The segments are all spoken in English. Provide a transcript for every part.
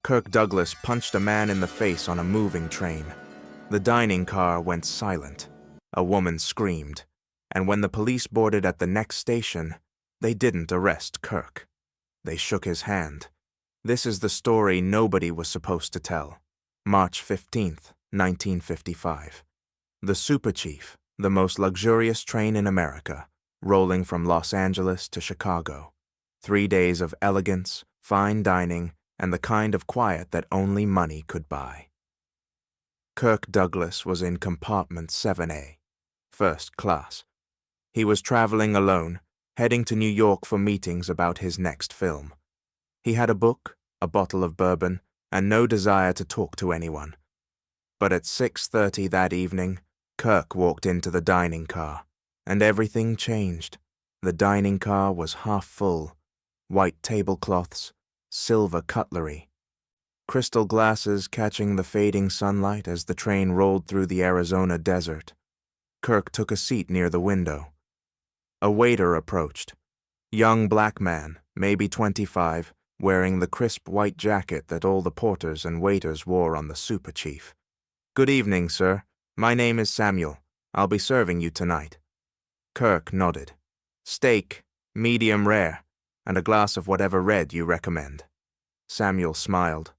Kirk Douglas punched a man in the face on a moving train. The dining car went silent. A woman screamed. And when the police boarded at the next station, they didn't arrest Kirk. They shook his hand. This is the story nobody was supposed to tell. March 15th, 1955. The Super Chief, the most luxurious train in America, rolling from Los Angeles to Chicago. 3 days of elegance, fine dining, and the kind of quiet that only money could buy. Kirk Douglas was in compartment 7A, first class. He was traveling alone, heading to New York for meetings about his next film. He had a book, a bottle of bourbon, and no desire to talk to anyone. But at 6:30 that evening, Kirk walked into the dining car, and everything changed. The dining car was half full. White tablecloths, silver cutlery, crystal glasses catching the fading sunlight as the train rolled through the Arizona desert. Kirk took a seat near the window. A waiter approached. Young black man, maybe 25, wearing the crisp white jacket that all the porters and waiters wore on the Super Chief. "Good evening, sir. My name is Samuel. I'll be serving you tonight." Kirk nodded. "Steak, medium rare, and a glass of whatever red you recommend." Samuel smiled.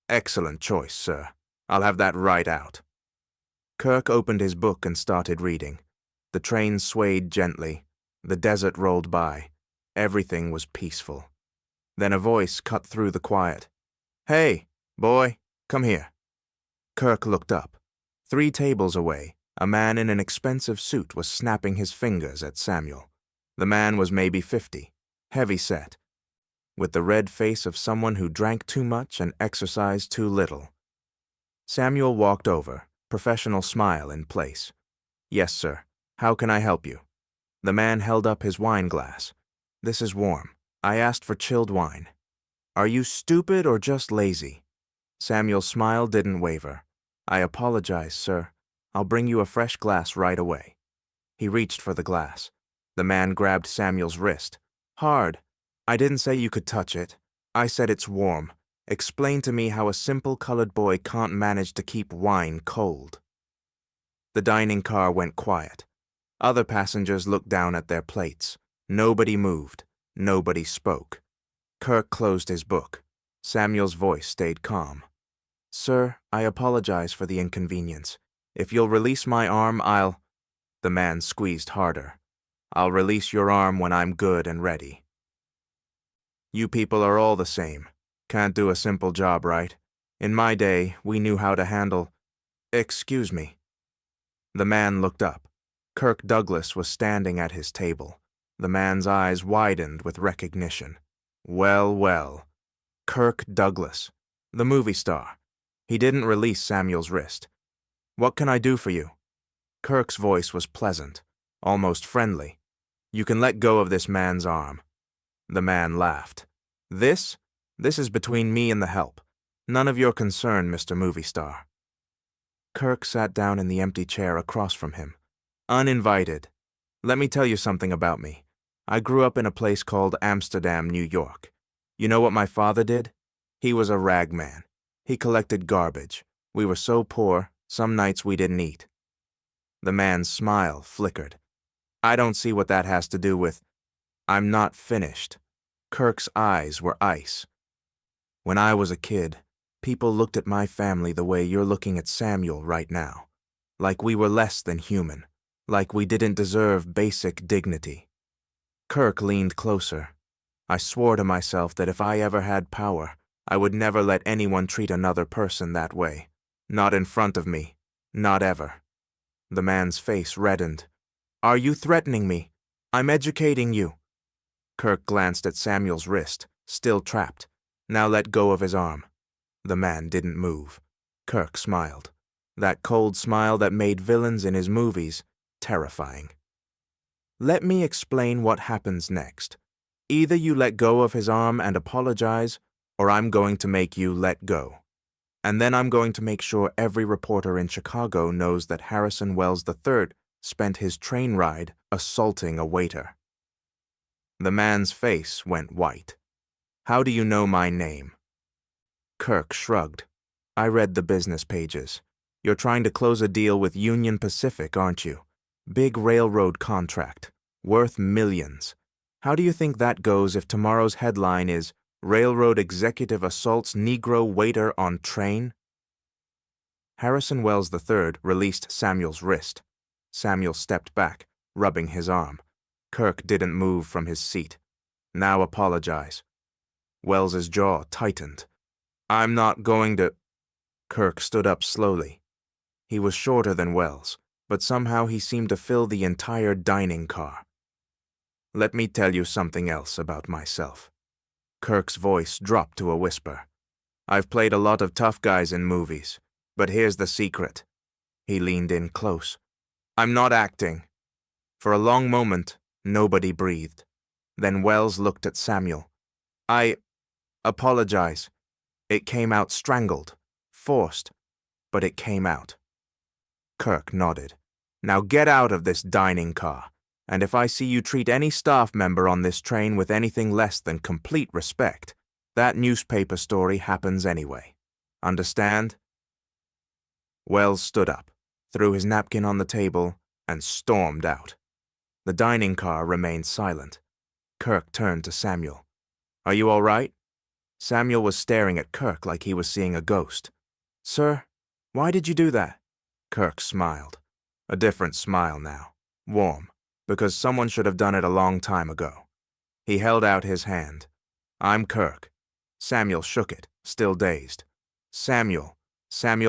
"Excellent choice, sir. I'll have that right out." Kirk opened his book and started reading. The train swayed gently. The desert rolled by. Everything was peaceful. Then a voice cut through the quiet. "Hey, boy, come here." Kirk looked up. 3 tables away, a man in an expensive suit was snapping his fingers at Samuel. The man was maybe 50, heavy-set, with the red face of someone who drank too much and exercised too little. Samuel walked over, professional smile in place. "Yes, sir. How can I help you?" The man held up his wine glass. "This is warm. I asked for chilled wine." "Are you stupid or just lazy?" Samuel's smile didn't waver. "I apologize, sir. I'll bring you a fresh glass right away." He reached for the glass. The man grabbed Samuel's wrist. "Hard. I didn't say you could touch it. I said it's warm. Explain to me how a simple colored boy can't manage to keep wine cold." The dining car went quiet. Other passengers looked down at their plates. Nobody moved. Nobody spoke. Kirk closed his book. Samuel's voice stayed calm. "Sir, I apologize for the inconvenience. If you'll release my arm, I'll—" The man squeezed harder. "I'll release your arm when I'm good and ready." "You people are all the same. Can't do a simple job right. In my day, we knew how to handle—" "Excuse me." The man looked up. Kirk Douglas was standing at his table. The man's eyes widened with recognition. Well, well. Kirk Douglas, the movie star. He didn't release Samuel's wrist. "What can I do for you?" Kirk's voice was pleasant, almost friendly. "You can let go of this man's arm." The man laughed. This is between me and the help. None of your concern, Mr. Movie Star." Kirk sat down in the empty chair across from him. "Uninvited. Let me tell you something about me. I grew up in a place called Amsterdam, New York. You know what my father did? He was a rag man. He collected garbage. We were so poor, some nights we didn't eat." The man's smile flickered. "I don't see what that has to do with—" "I'm not finished." Kirk's eyes were ice. "When I was a kid, people looked at my family the way you're looking at Samuel right now. Like we were less than human. Like we didn't deserve basic dignity." Kirk leaned closer. "I swore to myself that if I ever had power, I would never let anyone treat another person that way. Not in front of me. Not ever." The man's face reddened. "Are you threatening me? I'm educating you." Kirk glanced at Samuel's wrist, still trapped. Now let go of his arm. The man didn't move. Kirk smiled. That cold smile that made villains in his movies terrifying. "Let me explain what happens next. Either you let go of his arm and apologize, or I'm going to make you let go. And then I'm going to make sure every reporter in Chicago knows that Harrison Wells III spent his train ride assaulting a waiter." The man's face went white. "How do you know my name?" Kirk shrugged. I read the business pages. You're trying to close a deal with Union Pacific, aren't you? Big railroad contract, worth millions. How do you think that goes if tomorrow's headline is Railroad Executive Assaults Negro Waiter on Train? Harrison Wells III released Samuel's wrist. Samuel stepped back, rubbing his arm. Kirk didn't move from his seat. Now apologize. Wells's jaw tightened. I'm not going to... Kirk stood up slowly. He was shorter than Wells, but somehow he seemed to fill the entire dining car. Let me tell you something else about myself. Kirk's voice dropped to a whisper. I've played a lot of tough guys in movies, but here's the secret. He leaned in close. I'm not acting. For a long moment, nobody breathed. Then Wells looked at Samuel. I apologize. It came out strangled, forced, but it came out. Kirk nodded. Now get out of this dining car, and if I see you treat any staff member on this train with anything less than complete respect, that newspaper story happens anyway. Understand? Wells stood up, threw his napkin on the table, and stormed out. The dining car remained silent. Kirk turned to Samuel. Are you all right? Samuel was staring at Kirk like he was seeing a ghost. Sir, why did you do that? Kirk smiled. A different smile now. Warm, because someone should have done it a long time ago. He held out his hand. I'm Kirk. Samuel shook it, still dazed. Samuel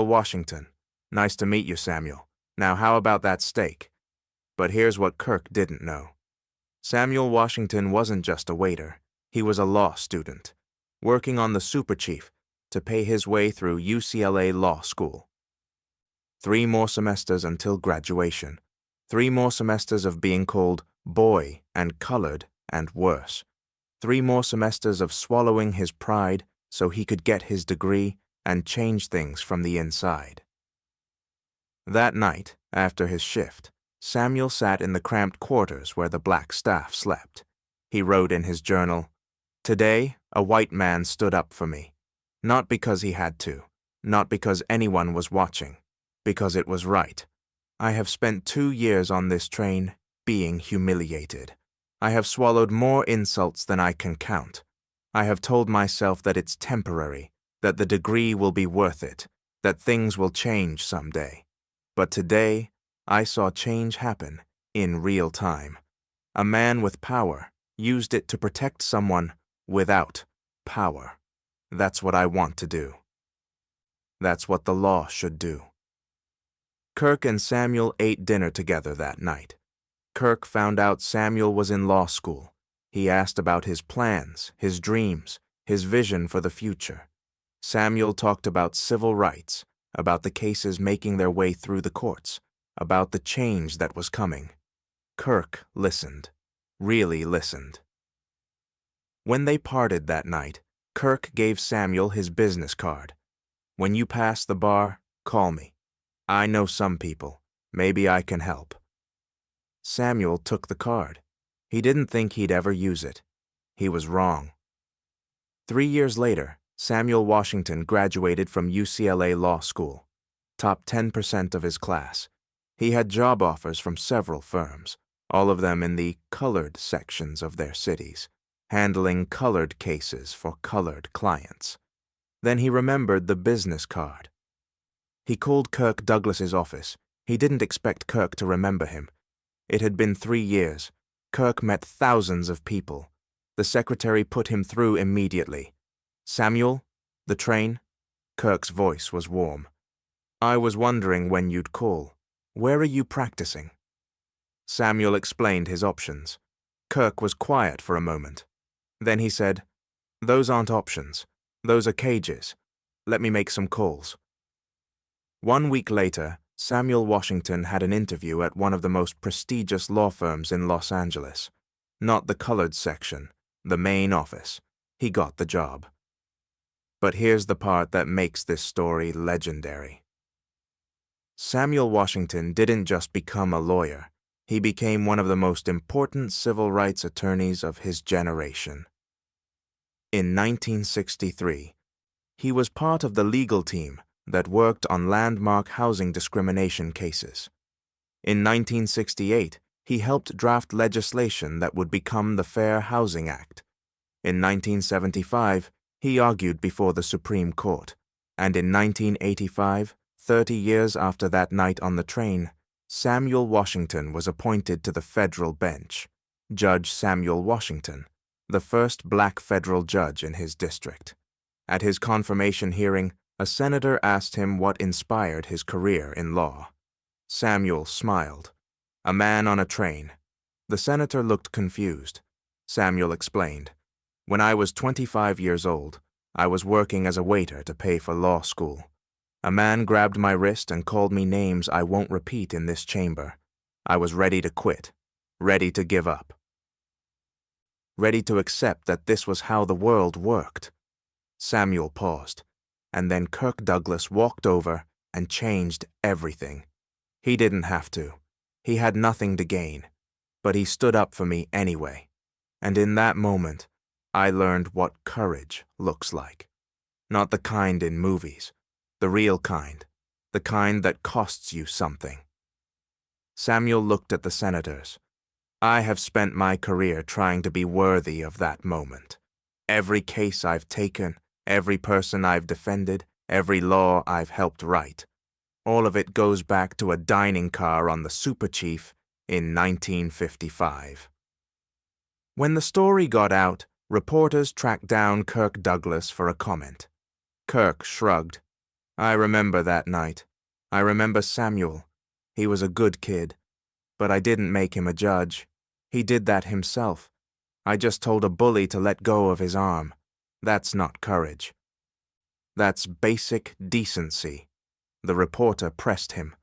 Washington. Nice to meet you, Samuel. Now how about that steak? But here's what Kirk didn't know. Samuel Washington wasn't just a waiter. He was a law student, working on the super chief to pay his way through UCLA Law School. 3 more semesters until graduation. 3 more semesters of being called boy and colored and worse. 3 more semesters of swallowing his pride so he could get his degree and change things from the inside. That night, after his shift, Samuel sat in the cramped quarters where the black staff slept. He wrote in his journal, Today, a white man stood up for me. Not because he had to, not because anyone was watching, because it was right. I have spent 2 years on this train being humiliated. I have swallowed more insults than I can count. I have told myself that it's temporary, that the degree will be worth it, that things will change someday. But today, I saw change happen in real time. A man with power used it to protect someone without power. That's what I want to do. That's what the law should do. Kirk and Samuel ate dinner together that night. Kirk found out Samuel was in law school. He asked about his plans, his dreams, his vision for the future. Samuel talked about civil rights, about the cases making their way through the courts, about the change that was coming. Kirk listened, really listened. When they parted that night, Kirk gave Samuel his business card. When you pass the bar, call me. I know some people. Maybe I can help. Samuel took the card. He didn't think he'd ever use it. He was wrong. 3 years later, Samuel Washington graduated from UCLA Law School, top 10% of his class. He had job offers from several firms, all of them in the colored sections of their cities, handling colored cases for colored clients. Then he remembered the business card. He called Kirk Douglas's office. He didn't expect Kirk to remember him. It had been 3 years. Kirk met thousands of people. The secretary put him through immediately. Samuel, the train? Kirk's voice was warm. I was wondering when you'd call. Where are you practicing? Samuel explained his options. Kirk was quiet for a moment. Then he said, Those aren't options. Those are cages. Let me make some calls. 1 week later, Samuel Washington had an interview at one of the most prestigious law firms in Los Angeles. Not the colored section, the main office. He got the job. But here's the part that makes this story legendary. Samuel Washington didn't just become a lawyer. He became one of the most important civil rights attorneys of his generation. In 1963, He was part of the legal team that worked on landmark housing discrimination cases. In 1968, he helped draft legislation that would become the Fair Housing Act. In 1975, he argued before the Supreme Court, and in 1985, 30 years after that night on the train, Samuel Washington was appointed to the federal bench. Judge Samuel Washington, the first black federal judge in his district. At his confirmation hearing, a senator asked him what inspired his career in law. Samuel smiled. "A man on a train." The senator looked confused. Samuel explained, "When I was 25 years old, I was working as a waiter to pay for law school. A man grabbed my wrist and called me names I won't repeat in this chamber. I was ready to quit, ready to give up, ready to accept that this was how the world worked." Samuel paused, and then Kirk Douglas walked over and changed everything. He didn't have to. He had nothing to gain, but he stood up for me anyway. And in that moment, I learned what courage looks like. Not the kind in movies, the real kind, the kind that costs you something. Samuel looked at the senators. "I have spent my career trying to be worthy of that moment. Every case I've taken, every person I've defended, every law I've helped write, all of it goes back to a dining car on the Super Chief in 1955. When the story got out, reporters tracked down Kirk Douglas for a comment. Kirk shrugged. "I remember that night. I remember Samuel. He was a good kid. But I didn't make him a judge. He did that himself. I just told a bully to let go of his arm. That's not courage. That's basic decency." The reporter pressed him.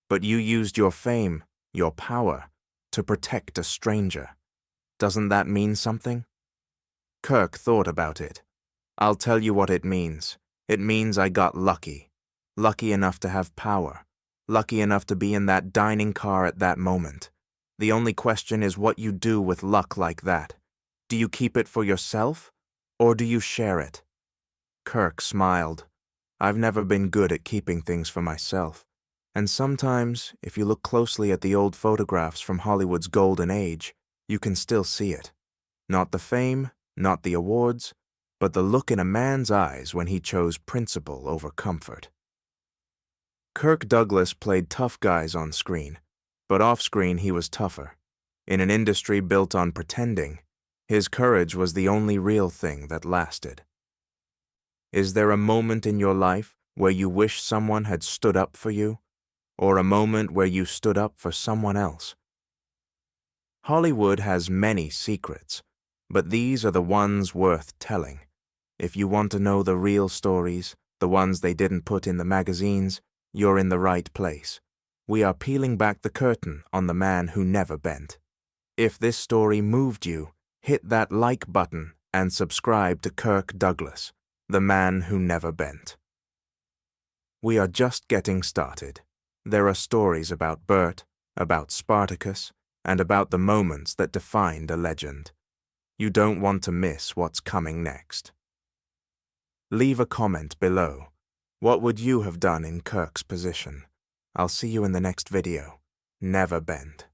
"But you used your fame, your power, to protect a stranger. Doesn't that mean something?" Kirk thought about it. "I'll tell you what it means. It means I got lucky. Lucky enough to have power. Lucky enough to be in that dining car at that moment. The only question is what you do with luck like that. Do you keep it for yourself, or do you share it?" Kirk smiled. "I've never been good at keeping things for myself. And sometimes, if you look closely at the old photographs from Hollywood's golden age, you can still see it. Not the fame, not the awards, but the look in a man's eyes when he chose principle over comfort." Kirk Douglas played tough guys on screen, but off-screen he was tougher. In an industry built on pretending, his courage was the only real thing that lasted. Is there a moment in your life where you wish someone had stood up for you, or a moment where you stood up for someone else? Hollywood has many secrets, but these are the ones worth telling. If you want to know the real stories, the ones they didn't put in the magazines, you're in the right place. We are peeling back the curtain on the man who never bent. If this story moved you, hit that like button and subscribe to Kirk Douglas, the man who never bent. We are just getting started. There are stories about Bert, about Spartacus, and about the moments that defined a legend. You don't want to miss what's coming next. Leave a comment below. What would you have done in Kirk's position? I'll see you in the next video. Never bend.